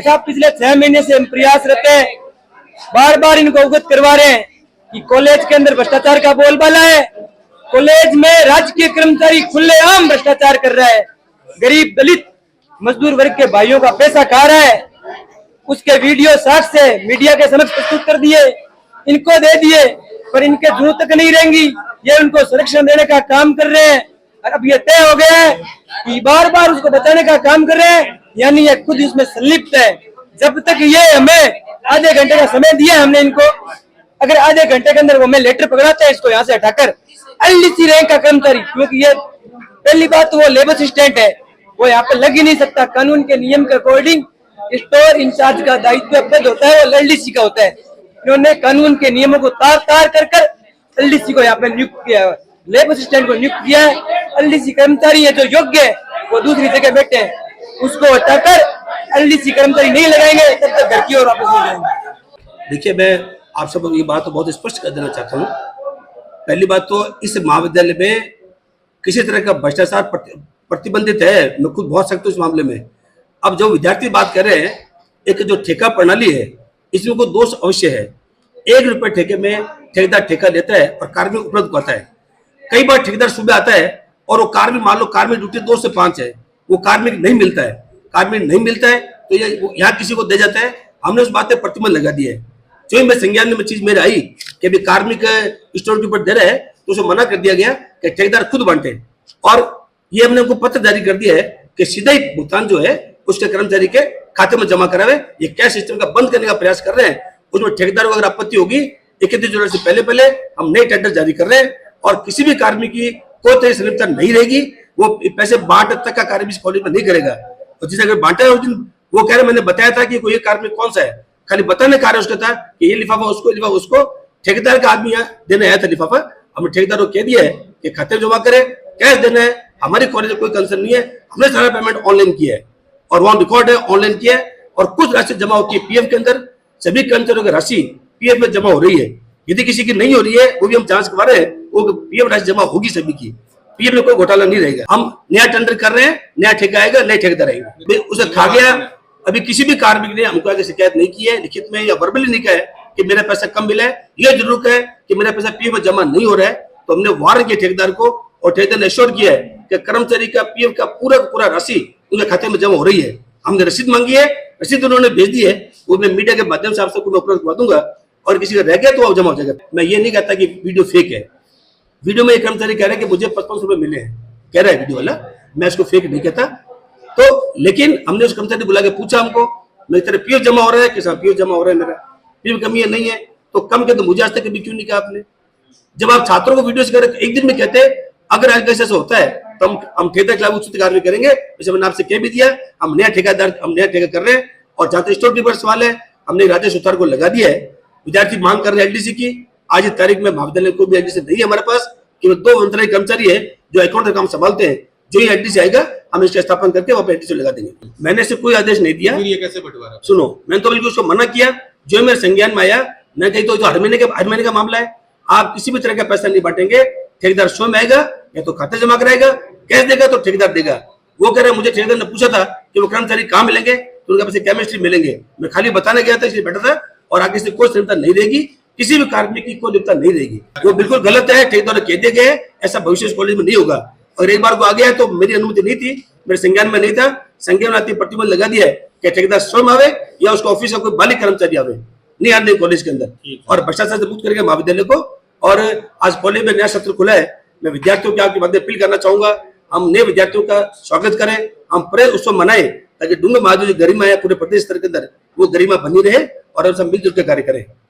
साहब पिछले 6 महीने से हम प्रयासरत हैं, बार बार इनको अवगत करवा रहे हैं कि कॉलेज के अंदर भ्रष्टाचार का बोलबाला है। कॉलेज में राजकीय कर्मचारी खुलेआम भ्रष्टाचार कर रहा है, गरीब दलित मजदूर वर्ग के भाइयों का पैसा खा रहा है। उसके वीडियो साक्ष्य से मीडिया के समक्ष प्रस्तुत कर दिए, इनको दे दिए, पर इनके जूं तक नहीं रहेंगी। ये उनको संरक्षण देने का काम कर रहे हैं और अब ये तय हो गया है कि बार बार उसको बचाने का काम कर रहे हैं, यानी ये खुद इसमें संलिप्त है। जब तक ये हमें आधे घंटे का समय दिया हमने इनको, अगर आधे घंटे के अंदर वो हमें लेटर पकड़ाते हैं इसको यहाँ से हटाकर एलडीसी रैंक का कर्मचारी, क्योंकि ये पहली बात तो वो लेबर असिस्टेंट है, वो यहाँ पे लग ही नहीं सकता। कानून के नियम के अकॉर्डिंग स्टोर इंचार्ज का दायित्व पद होता है, वो एलडीसी का होता है। इन्होंने कानून के नियमों को तार तार कर एलडीसी को यहाँ पे नियुक्त किया है, लेबर असिस्टेंट को नियुक्त किया है। एलडीसी कर्मचारी है जो योग्य है वो दूसरी जगह बैठे हैं, उसको हटाकर एलडीसी कर्मचारी नहीं लगाएंगे तब तक घर की ओर वापस नहीं जाएंगे। देखिए, मैं आप सबको ये बात तो बहुत स्पष्ट कर देना चाहता हूँ। पहली बात तो इस महाविद्यालय में किसी तरह का भ्रष्टाचार प्रतिबंधित है, मैं खुद बहुत सख्त हूँ इस मामले में। अब जो विद्यार्थी बात कर रहे हैं, एक जो ठेका प्रणाली है इसमें कोई दोष अवश्य है। 1 रुपए ठेके में ठेकेदार ठेका लेता है और कार्मिक उपलब्ध करता है। कई बार ठेकेदार सुबह आता है और वो कार्मिक, मान लो कार्मिक ड्यूटी 2 से 5 है, वो कार्मिक नहीं मिलता है। कार्मिक नहीं मिलता है तो ये यहाँ किसी को दे जाता है। हमने उस बात पर प्रतिबंध लगा दिया है। जो ही मैं संज्ञान में चीज मेरी आई कि अभी कार्मिक स्टोर के ऊपर दे रहा है तो उसे मना कर दिया गया कि ठेकेदार खुद बांटे, और ये हमने उनको पत्र जारी कर दिया है कि सीधा ही भुगतान जो है उसके कर्मचारी के खाते में जमा करावे। ये कैश सिस्टम का बंद करने का प्रयास कर रहे हैं। उसमें ठेकेदार को अगर आपत्ति होगी 31 जुलाई से पहले हम नए टेंडर जारी कर रहे हैं और किसी भी कार्मिक की कोई तरह संलिप्तता नहीं रहेगी। वो पैसे बांट तक का कार्य भी कॉलेज में नहीं करेगा। और जिसे अगर बांटा है उस दिन वो कह रहे मैंने बताया था कि कोई एक कार्मिक कौन सा है, खाली बताने कार्य उसका था कि ये लिफाफा उसको, लिफाफा उसको। ठेकेदार का आदमी यहाँ देने आया था लिफाफा, हमने ठेकेदार को कह दिया है कि खाते जमा करे, कैश देना है। हमारी कॉलेज में कोई कंसर्न नहीं है, हमने सारा पेमेंट ऑनलाइन किया है और वहां रिकॉर्ड है, ऑनलाइन किया है। और कुछ राशि जमा होती है पीएफ के अंदर, सभी कर्मचारियों की राशि पीएफ में जमा हो रही है। यदि किसी की नहीं हो रही है वो भी हम जांच करवा रहे हैं, वो पीएफ राशि जमा होगी सभी की, पीएफ में कोई घोटाला नहीं रहेगा। हम नया टेंडर कर रहे हैं, नया ठेका आएगा, नए ठेकेदार आएंगे। उसे खा गया, अभी किसी भी कार्मिक ने हमको आगे शिकायत नहीं की है, लिखित में या वर्बली नहीं कहा है कि मेरा पैसा कम मिला है। ये जरूर है कि मेरा पैसा पीएफ में जमा नहीं हो रहा है, तो हमने वार्न किया ठेकेदार को और ठेकेदार ने एश्योर किया है कि कर्मचारी का पीएफ का पूरा राशि उनके खाते में जमा हो रही है। हमने रसीद मांगी है, रसीद उन्होंने भेज दी है, वो मैं मीडिया के माध्यम से आप सबको मैं उपलब्ध करवा दूंगा और किसी का रह गया तो वो जमा हो जाएगा। मैं ये नहीं कहता कि वीडियो फेक है। वीडियो में एक कर्मचारी कह रहा है कि मुझे 55 रुपए मिले हैं, कह रहा है वीडियो वाला, मैं इसको फेक नहीं कहता। तो लेकिन हमने उस कर्मचारी बुला के पूछा हमको, मेरी तरह पीएफ जमा हो रहा है कि साहब पीएफ जमा हो रहा है, मेरा पीएफ कमी है नहीं है, तो कम के तो मुझे आज तक कभी क्यों नहीं कहा आपने। जब आप छात्रों को वीडियो से एक दिन में कहते हैं अगर आज कैसे होता है तो हम ठेकेदार के खिलाफ उचित कार्रवाई करेंगे। जैसे मैंने आपसे कह भी दिया, हम नया ठेका कर रहे हैं। और जहां तक स्टोर कीपर सवाल है, हमने राजेश सुतार को लगा दिया है। विद्यार्थी मांग कर रहे हैं एलडीसी की, आज की तारीख में महाविद्यालय को भी एलडीसी नहीं है हमारे पास, केवल 2 मंत्रालय कर्मचारी है जो अकाउंट का काम संभालते हैं। जो ये एलडीसी आएगा हम इसका स्थापन करके वहां पर एलडीसी लगा देंगे। मैंने से कोई आदेश नहीं दिया। ये कैसे बंटवारा? सुनो, मैंने तो बिल्कुल उसको मना किया। जो मेरे संज्ञान में आया, मैं कही तो हर महीने का मामला है, आप किसी भी तरह का पैसा नहीं बांटेंगे। ठेकेदार स्वयं आएगा या तो खाते जमा कराएगा, कैश देगा तो ठेकेदार देगा। वो कह रहे मुझे ठेकेदार ने पूछा था कि वो कर्मचारी कहाँ मिलेंगे, तो उनके पैसे केमिस्ट्री मिलेंगे। मैं खाली बताने गया था इसलिए बैठा था, और आगे से कोई संलिप्तता नहीं रहेगी, किसी भी कार्मिक की कोई लिप्तता नहीं रहेगी। वो बिल्कुल गलत है, ठेकेदार कह दिए गए, ऐसा भविष्य कॉलेज में नहीं होगा। और एक बार को आ गया तो मेरी अनुमति नहीं थी, मेरे संज्ञान में नहीं था। संज्ञान में आती प्रतिबंध लगा दिया है कि ठेकेदार स्वयं आवे या उसका ऑफिस का कोई बालिक कर्मचारी आवे, नहीं आने कॉलेज के अंदर, और भ्रष्टाचार से मुक्त करेंगे महाविद्यालय को। और आज कॉलेज में नया सत्र खुला है, मैं विद्यार्थियों के आपके माध्यम अपील करना चाहूंगा, हम नए विद्यार्थियों का स्वागत करें, हम प्रेस उत्सव मनाएं ताकि डूंगर महाविद्यालय की गरिमा है पूरे प्रदेश स्तर के अंदर वो गरिमा बनी रहे और हम सब मिलजुल के कार्य करें।